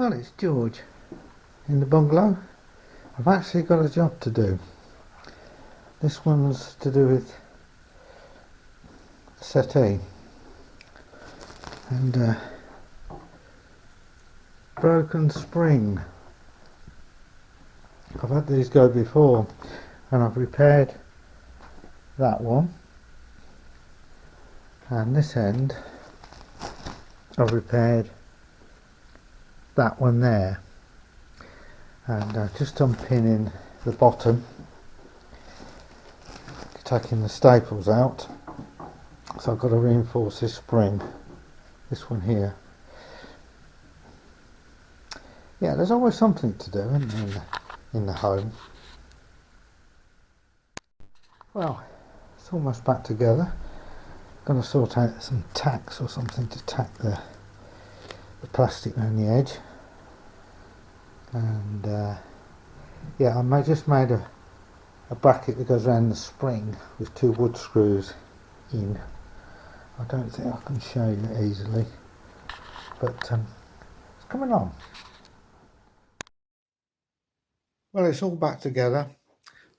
Well, it's George in the bungalow. I've actually got a job to do. This one's to do with the settee and broken spring. I've had these go before and I've repaired that one, and this end I've repaired that one there, and just unpinning the bottom, taking the staples out, so I've got to reinforce this spring, this one here. Yeah, there's always something to do, isn't there, in the home. Well, it's almost back together. Going to sort out some tacks or something to tack the plastic around the edge, and yeah, I just made a bracket that goes around the spring with 2 wood screws in. I don't think I can show you easily, but it's coming on. Well, it's all back together,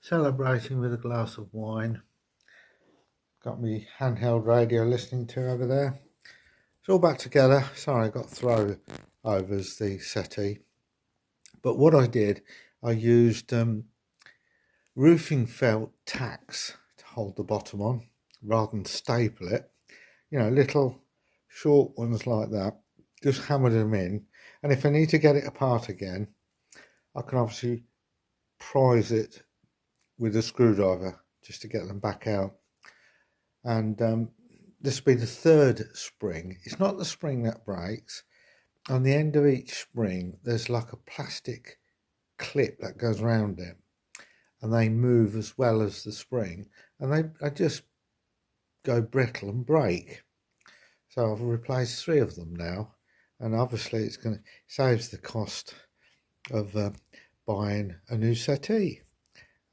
celebrating with a glass of wine. Got me handheld radio listening to over there. It's all back together. Sorry, I got throwovers the settee. But what I did, I used roofing felt tacks to hold the bottom on, rather than staple it. You know, little short ones like that. Just hammered them in. And if I need to get it apart again, I can obviously prise it with a screwdriver just to get them back out. And this will be the 3rd spring. It's not the spring that breaks. On the end of each spring, there's like a plastic clip that goes around it, and they move as well as the spring, and they just go brittle and break. So I've replaced 3 of them now, and obviously it's going to saves the cost of buying a new settee.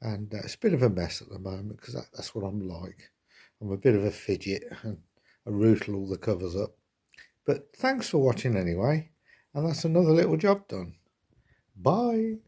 And it's a bit of a mess at the moment because that's what I'm like. I'm a bit of a fidget and I rootle all the covers up. But thanks for watching anyway, and that's another little job done. Bye.